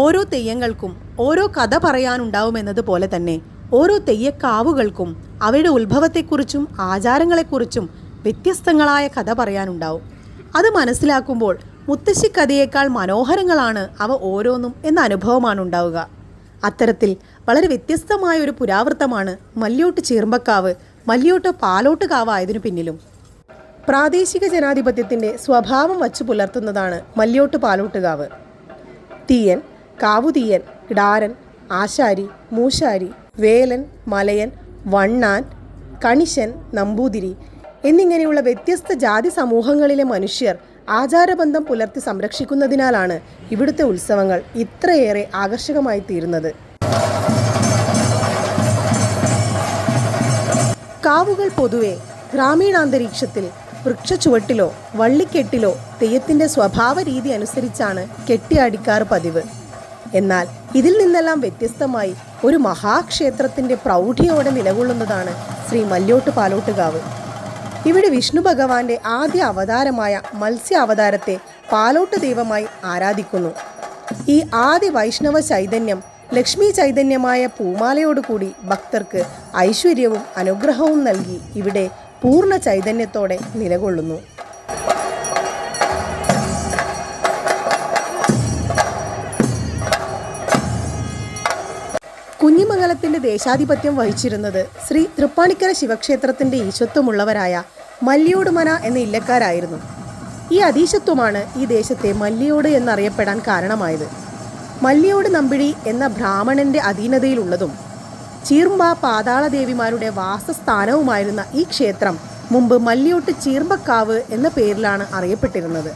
ഓരോ തെയ്യങ്ങൾക്കും ഓരോ കഥ പറയാനുണ്ടാവുമെന്നതുപോലെ തന്നെ ഓരോ തെയ്യക്കാവുകൾക്കും അവയുടെ ഉത്ഭവത്തെക്കുറിച്ചും ആചാരങ്ങളെക്കുറിച്ചും വ്യത്യസ്തങ്ങളായ കഥ പറയാനുണ്ടാവും. അത് മനസ്സിലാക്കുമ്പോൾ മുത്തശ്ശി കഥയേക്കാൾ മനോഹരങ്ങളാണ് അവ ഓരോന്നും എന്ന അനുഭവമാണ് ഉണ്ടാവുക. അത്തരത്തിൽ വളരെ വ്യത്യസ്തമായ ഒരു പുരാവൃത്തമാണ് മല്യോട്ട് ചീർമ്പക്കാവ്, മല്യോട്ട് പാലോട്ട് കാവായതിനു പിന്നിലും. പ്രാദേശിക ജനാധിപത്യത്തിൻ്റെ സ്വഭാവം വച്ചു പുലർത്തുന്നതാണ് മല്യോട്ട് പാലോട്ടുകാവ്. തീയൻ, കാവുതീയൻ, കിടാരൻ, ആശാരി, മൂശാരി, വേലൻ, മലയൻ, വണ്ണാൻ, കണിശൻ, നമ്പൂതിരി എന്നിങ്ങനെയുള്ള വ്യത്യസ്ത ജാതി സമൂഹങ്ങളിലെ മനുഷ്യർ ആചാരബന്ധം പുലർത്തി സംരക്ഷിക്കുന്നതിനാലാണ് ഇവിടുത്തെ ഉത്സവങ്ങൾ ഇത്രയേറെ ആകർഷകമായി തീരുന്നത്. കാവുകൾ പൊതുവെ ഗ്രാമീണാന്തരീക്ഷത്തിൽ വൃക്ഷച്ചുവട്ടിലോ വള്ളിക്കെട്ടിലോ തെയ്യത്തിൻ്റെ സ്വഭാവ രീതി അനുസരിച്ചാണ് കെട്ടിയാടിക്കാറ് പതിവ്. എന്നാൽ ഇതിൽ നിന്നെല്ലാം വ്യത്യസ്തമായി ഒരു മഹാക്ഷേത്രത്തിൻ്റെ പ്രൗഢിയോടെ നിലകൊള്ളുന്നതാണ് ശ്രീ മല്യോട്ട് പാലോട്ടുകാവ്. ഇവിടെ വിഷ്ണു ഭഗവാന്റെ ആദ്യ അവതാരമായ മത്സ്യ അവതാരത്തെ പാലോട്ട് ദൈവമായി ആരാധിക്കുന്നു. ഈ ആദ്യ വൈഷ്ണവ ചൈതന്യം ലക്ഷ്മി ചൈതന്യമായ പൂമാലയോടുകൂടി ഭക്തർക്ക് ഐശ്വര്യവും അനുഗ്രഹവും നൽകി ഇവിടെ പൂർണ്ണ ചൈതന്യത്തോടെ നിലകൊള്ളുന്നു. കുഞ്ഞിമംഗലത്തിൻ്റെ ദേശാധിപത്യം വഹിച്ചിരുന്നത് ശ്രീ തൃപ്പാണിക്കര ശിവക്ഷേത്രത്തിൻ്റെ ഈശത്വമുള്ളവരായ മല്ലിയോടുമന എന്ന ഇല്ലക്കാരായിരുന്നു. ഈ അതീശത്വമാണ് ഈ ദേശത്തെ മല്ലിയോട് എന്നറിയപ്പെടാൻ കാരണമായത്. മല്ലിയോട് നമ്പിടി എന്ന ബ്രാഹ്മണന്റെ അധീനതയിലുള്ളതും ചീർമ്പ പാതാളദേവിമാരുടെ വാസസ്ഥാനവുമായിരുന്ന ഈ ക്ഷേത്രം മുമ്പ് മല്ലിയോട്ട് ചീർമ്പക്കാവ് എന്ന പേരിലാണ് അറിയപ്പെട്ടിരുന്നത്.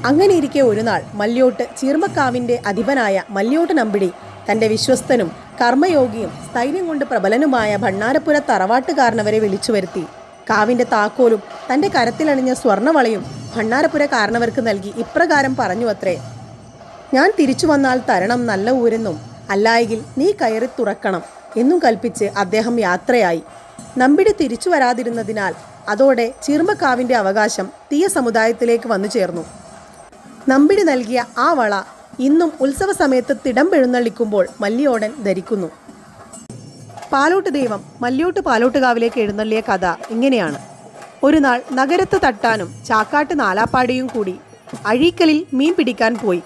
അങ്ങനെയിരിക്കെ ഒരു നാൾ മല്യോട്ട് ചീർമ്പക്കാവിൻ്റെ അധിപനായ മല്യോട്ട് നമ്പിടി തൻ്റെ വിശ്വസ്തനും കർമ്മയോഗിയും സ്ഥൈര്യം കൊണ്ട് പ്രബലനുമായ ഭണ്ണാരപ്പുര തറവാട്ടുകാരനവരെ വിളിച്ചു വരുത്തി കാവിൻ്റെ താക്കോലും തൻ്റെ കരത്തിലണിഞ്ഞ സ്വർണ്ണവളയും ഭണ്ണാരപ്പുര കാരണവർക്ക് നൽകി ഇപ്രകാരം പറഞ്ഞു അത്രേ: ഞാൻ തിരിച്ചു വന്നാൽ തരണം നല്ല ഊരെന്നും, അല്ലായെങ്കിൽ നീ കയറി തുറക്കണം എന്നും കൽപ്പിച്ച് അദ്ദേഹം യാത്രയായി. നമ്പിടി തിരിച്ചു വരാതിരുന്നതിനാൽ അതോടെ ചീർമ്പക്കാവിൻ്റെ അവകാശം തീയ സമുദായത്തിലേക്ക് വന്നു ചേർന്നു. നമ്പിടി നൽകിയ ആ വള ഇന്നും ഉത്സവ സമയത്ത് തിടമ്പെഴുന്നള്ളിക്കുമ്പോൾ മല്ലിയോടൻ ധരിക്കുന്നു. പാലോട്ട് ദൈവം മല്യോട്ട് പാലോട്ടുകാവിലേക്ക് എഴുന്നള്ളിയ കഥ ഇങ്ങനെയാണ്. ഒരു നാൾ നഗരത്ത് തട്ടാനും ചാക്കാട്ട് നാലാപ്പാടിയും കൂടി അഴീക്കലിൽ മീൻ പിടിക്കാൻ പോയി.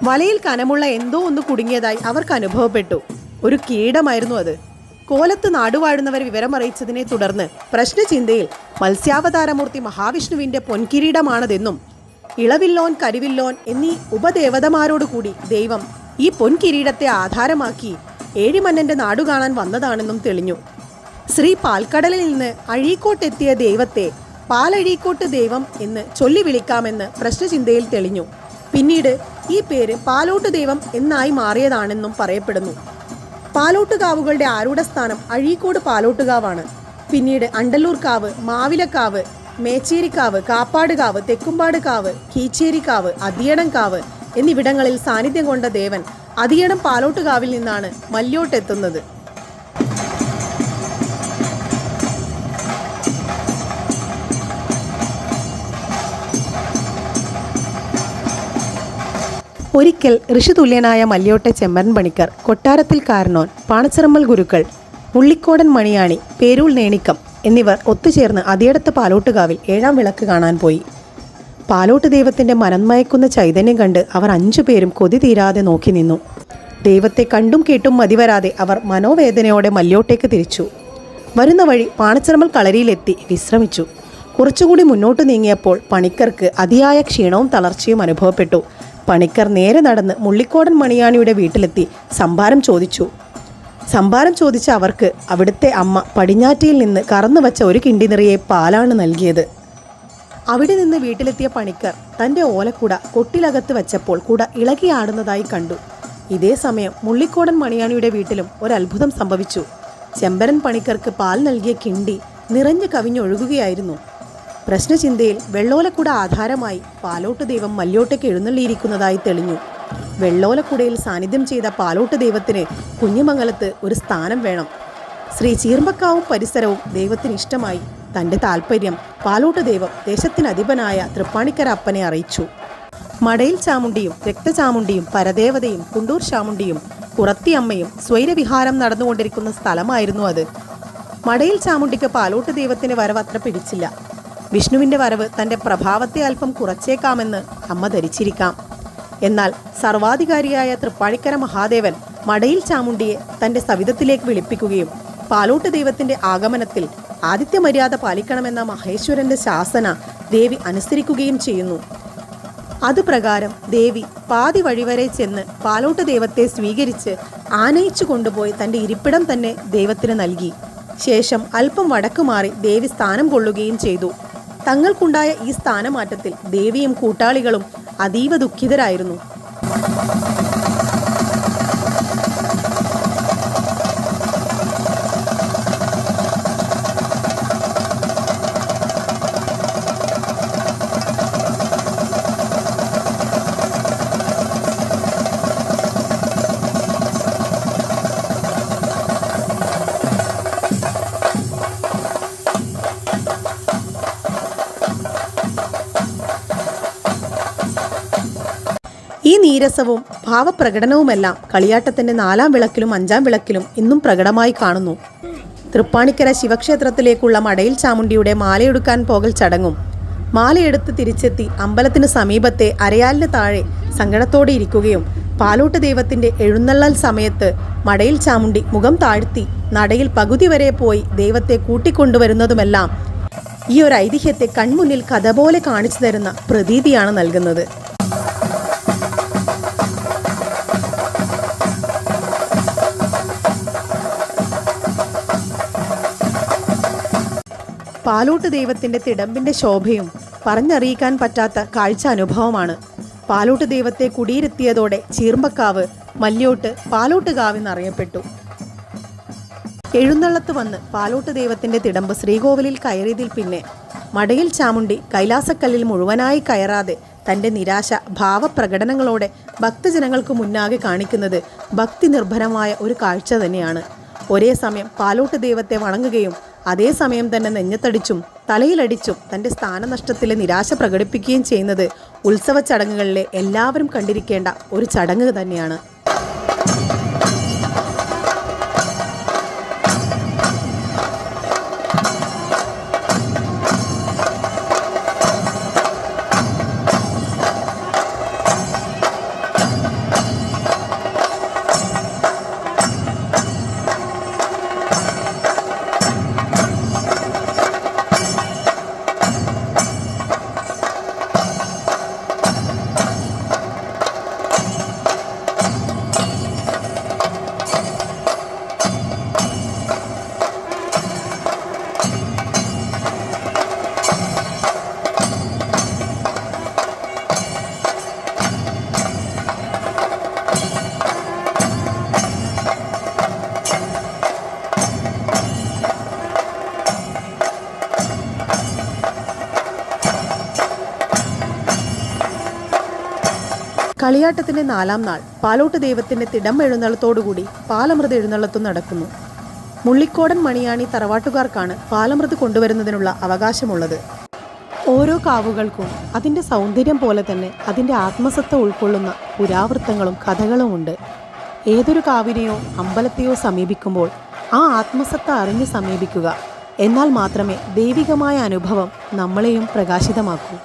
വലയിൽ കനമുള്ള എന്തോ ഒന്ന് കുടുങ്ങിയതായി അവർക്ക് അനുഭവപ്പെട്ടു. ഒരു കീടമായിരുന്നു അത്. കോലത്ത് നാടുവാഴുന്നവരെ വിവരമറിയിച്ചതിനെ തുടർന്ന് പ്രശ്നചിന്തയിൽ മത്സ്യാവതാരമൂർത്തി മഹാവിഷ്ണുവിൻ്റെ പൊൻകിരീടമാണതെന്നും ഇളവില്ലോൻ, കരിവില്ലോൻ എന്നീ ഉപദേവതമാരോടുകൂടി ദൈവം ഈ പൊൻകിരീടത്തെ ആധാരമാക്കി ഏഴിമന്നൻ്റെ നാടു കാണാൻ വന്നതാണെന്നും തെളിഞ്ഞു. ശ്രീ പാൽക്കടലിൽ നിന്ന് അഴീക്കോട്ടെത്തിയ ദൈവത്തെ പാലഴീക്കോട്ട് ദൈവം എന്ന് ചൊല്ലി വിളിക്കാമെന്ന് പ്രശ്നചിന്തയിൽ തെളിഞ്ഞു. പിന്നീട് ഈ പേര് പാലോട്ട് ദൈവം എന്നായി മാറിയതാണെന്നും പറയപ്പെടുന്നു. പാലോട്ടുകാവുകളുടെ ആരൂഢസ്ഥാനം അഴീക്കോട് പാലോട്ടുകാവാണ്. പിന്നീട് അണ്ടല്ലൂർക്കാവ്, മാവിലക്കാവ്, മേച്ചേരിക്കാവ്, കാപ്പാടുകാവ്, തെക്കുംപാടുകാവ്, കീച്ചേരിക്കാവ്, അതിയടംകാവ് എന്നിവിടങ്ങളിൽ സാന്നിധ്യം കൊണ്ട ദേവൻ അതിയടം പാലോട്ടുകാവിൽ നിന്നാണ് മല്യോട്ടെത്തുന്നത്. ഒരിക്കൽ ഋഷിതുല്യനായ മല്യോട്ടെ ചെമ്മരൻ പണിക്കർ, കൊട്ടാരത്തിൽ കാരണോൻ, പാണച്ചിറമ്മൽ ഗുരുക്കൾ, മുള്ളിക്കോടൻ മണിയാണി, പേരൂൾ നേണിക്കം എന്നിവർ ഒത്തുചേർന്ന് അതിയടത്ത് പാലോട്ടുകാവിൽ ഏഴാം വിളക്ക് കാണാൻ പോയി. പാലോട്ട് ദൈവത്തിൻ്റെ മനന്മയക്കുന്ന ചൈതന്യം കണ്ട് അവർ 5 പേരും കൊതി തീരാതെ നോക്കി നിന്നു. ദൈവത്തെ കണ്ടും കേട്ടും മതിവരാതെ അവർ മനോവേദനയോടെ മല്യോട്ടേക്ക് തിരിച്ചു. വരുന്ന വഴി പാണച്ചിറമ്മൽ കളരിയിലെത്തി വിശ്രമിച്ചു. കുറച്ചുകൂടി മുന്നോട്ട് നീങ്ങിയപ്പോൾ പണിക്കർക്ക് അതിയായ ക്ഷീണവും തളർച്ചയും അനുഭവപ്പെട്ടു. പണിക്കർ നേരെ നടന്ന് മുള്ളിക്കോടൻ മണിയാണിയുടെ വീട്ടിലെത്തി സംഭാരം ചോദിച്ചു. സംഭാരം ചോദിച്ച അവർക്ക് അവിടുത്തെ അമ്മ പടിഞ്ഞാറ്റിയിൽ നിന്ന് കറന്നു വച്ച ഒരു കിണ്ടി നിറയെ പാലാണ് നൽകിയത്. അവിടെ നിന്ന് വീട്ടിലെത്തിയ പണിക്കർ തൻ്റെ ഓലക്കുട കൊട്ടിലകത്ത് വെച്ചപ്പോൾ കുട ഇളകിയാടുന്നതായി കണ്ടു. ഇതേ സമയം മുള്ളിക്കോടൻ മണിയാണിയുടെ വീട്ടിലും ഒരത്ഭുതം സംഭവിച്ചു. ചെമ്പരൻ പണിക്കർക്ക് പാൽ നൽകിയ കിണ്ടി നിറഞ്ഞു കവിഞ്ഞൊഴുകുകയായിരുന്നു. പ്രശ്നചിന്തയിൽ വെള്ളോലക്കുട ആധാരമായി പാലോട്ട് ദൈവം മല്യോട്ടേക്ക് എഴുന്നള്ളിയിരിക്കുന്നതായി തെളിഞ്ഞു. വെള്ളോലക്കുടയിൽ സാന്നിധ്യം ചെയ്ത പാലോട്ട് ദൈവത്തിന് കുഞ്ഞിമംഗലത്ത് ഒരു സ്ഥാനം വേണം. ശ്രീ ചീർമ്പക്കാവും പരിസരവും ദൈവത്തിന് ഇഷ്ടമായി. തൻ്റെ താൽപ്പര്യം പാലോട്ട് ദൈവം ദേശത്തിനധിപനായ തൃപ്പാണിക്കര അപ്പനെ അറിയിച്ചു. മടയിൽ ചാമുണ്ടിയും രക്തചാമുണ്ടിയും പരദേവതയും കുണ്ടൂർ ചാമുണ്ടിയും കുറത്തിയമ്മയും സ്വൈരവിഹാരം നടന്നുകൊണ്ടിരിക്കുന്ന സ്ഥലമായിരുന്നു അത്. മടയിൽ ചാമുണ്ടിക്ക് പാലോട്ട് ദൈവത്തിൻ്റെ വരവ് അത്ര പിടിച്ചില്ല. വിഷ്ണുവിൻ്റെ വരവ് തൻ്റെ പ്രഭാവത്തെ അല്പം കുറച്ചേക്കാമെന്ന് അമ്മ ധരിച്ചിരിക്കാം. എന്നാൽ സർവാധികാരിയായ തൃപ്പാണിക്കര മഹാദേവൻ മടയിൽ ചാമുണ്ടിയെ തൻ്റെ സവിധത്തിലേക്ക് വിളിപ്പിക്കുകയും പാലോട്ട് ദൈവത്തിൻ്റെ ആഗമനത്തിൽ ആദിത്യമര്യാദ പാലിക്കണമെന്ന മഹേശ്വരൻ്റെ ശാസന ദേവി അനുസരിക്കുകയും ചെയ്യുന്നു. അതുപ്രകാരം ദേവി പാതി വഴിവരെ ചെന്ന് പാലോട്ട് ദൈവത്തെ സ്വീകരിച്ച് ആനയിച്ചു കൊണ്ടുപോയി തൻ്റെ ഇരിപ്പിടം തന്നെ ദൈവത്തിന് നൽകി. ശേഷം അല്പം വടക്കു മാറി ദേവി സ്ഥാനം കൊള്ളുകയും ചെയ്തു. തങ്ങൾക്കുണ്ടായ ഈ സ്ഥാനമാറ്റത്തിൽ ദേവിയും കൂട്ടാളികളും അതീവ ദുഃഖിതരായിരുന്നു. ഈ നീരസവും ഭാവപ്രകടനവുമെല്ലാം കളിയാട്ടത്തിൻ്റെ 4-ാം വിളക്കിലും 5-ാം വിളക്കിലും ഇന്നും പ്രകടമായി കാണുന്നു. തൃപ്പാണിക്കര ശിവക്ഷേത്രത്തിലേക്കുള്ള മടയിൽ ചാമുണ്ടിയുടെ മാലയെടുക്കാൻ പോകൽ ചടങ്ങും മാലയെടുത്ത് തിരിച്ചെത്തി അമ്പലത്തിന് സമീപത്തെ അരയാലിന് താഴെ സങ്കടത്തോടെ ഇരിക്കുകയും പാലോട്ട് ദൈവത്തിൻ്റെ എഴുന്നള്ളൽ സമയത്ത് മടയിൽ ചാമുണ്ടി മുഖം താഴ്ത്തി നടയിൽ പകുതി വരെ പോയി ദൈവത്തെ കൂട്ടിക്കൊണ്ടുവരുന്നതുമെല്ലാം ഈ ഒരു ഐതിഹ്യത്തെ കൺമുന്നിൽ കഥ പോലെ കാണിച്ചു തരുന്ന പ്രതീതിയാണ് നൽകുന്നത്. പാലോട്ട് ദൈവത്തിൻ്റെ തിടമ്പിൻ്റെ ശോഭയും പറഞ്ഞറിയിക്കാൻ പറ്റാത്ത കാഴ്ച അനുഭവമാണ്. പാലോട്ട് ദൈവത്തെ കുടിയിരുത്തിയതോടെ ചീർമ്പക്കാവ് മല്യോട്ട് പാലോട്ടുകാവെന്നറിയപ്പെട്ടു. എഴുന്നള്ളത്ത് വന്ന് പാലോട്ട് ദൈവത്തിൻ്റെ തിടമ്പ് ശ്രീകോവിലിൽ കയറിയതിൽ പിന്നെ മടയിൽ ചാമുണ്ടി കൈലാസക്കല്ലിൽ മുഴുവനായി കയറാതെ തൻ്റെ നിരാശ ഭാവപ്രകടനങ്ങളോടെ ഭക്തജനങ്ങൾക്ക് മുന്നാകെ കാണിക്കുന്നത് ഭക്തി നിർഭരമായ ഒരു കാഴ്ച തന്നെയാണ്. ഒരേ സമയം പാലോട്ട് ദൈവത്തെ വണങ്ങുകയും അതേസമയം തന്നെ നെഞ്ഞത്തടിച്ചും തലയിലടിച്ചും തൻ്റെ സ്ഥാനനഷ്ടത്തിലെ നിരാശ പ്രകടിപ്പിക്കുകയും ചെയ്യുന്നത് ഉത്സവ ചടങ്ങുകളിലെ എല്ലാവരും കണ്ടിരിക്കേണ്ട ഒരു ചടങ്ങ് തന്നെയാണ്. കളിയാട്ടത്തിൻ്റെ 4-ാം നാൾ പാലോട്ട് ദൈവത്തിൻ്റെ തിടം എഴുന്നള്ളത്തോടുകൂടി പാലമൃത് എഴുന്നള്ളത്തും നടക്കുന്നു. മുള്ളിക്കോടൻ മണിയാണി തറവാട്ടുകാർക്കാണ് പാലമൃത് കൊണ്ടുവരുന്നതിനുള്ള അവകാശമുള്ളത്. ഓരോ കാവുകൾക്കും അതിൻ്റെ സൗന്ദര്യം പോലെ തന്നെ അതിൻ്റെ ആത്മസത്ത ഉൾക്കൊള്ളുന്ന പുരാവൃത്തങ്ങളും കഥകളുമുണ്ട്. ഏതൊരു കാവിനെയോ അമ്പലത്തെയോ സമീപിക്കുമ്പോൾ ആ ആത്മസത്ത അറിഞ്ഞ് സമീപിക്കുക, എന്നാൽ മാത്രമേ ദൈവികമായ അനുഭവം നമ്മളെയും പ്രകാശിതമാക്കൂ.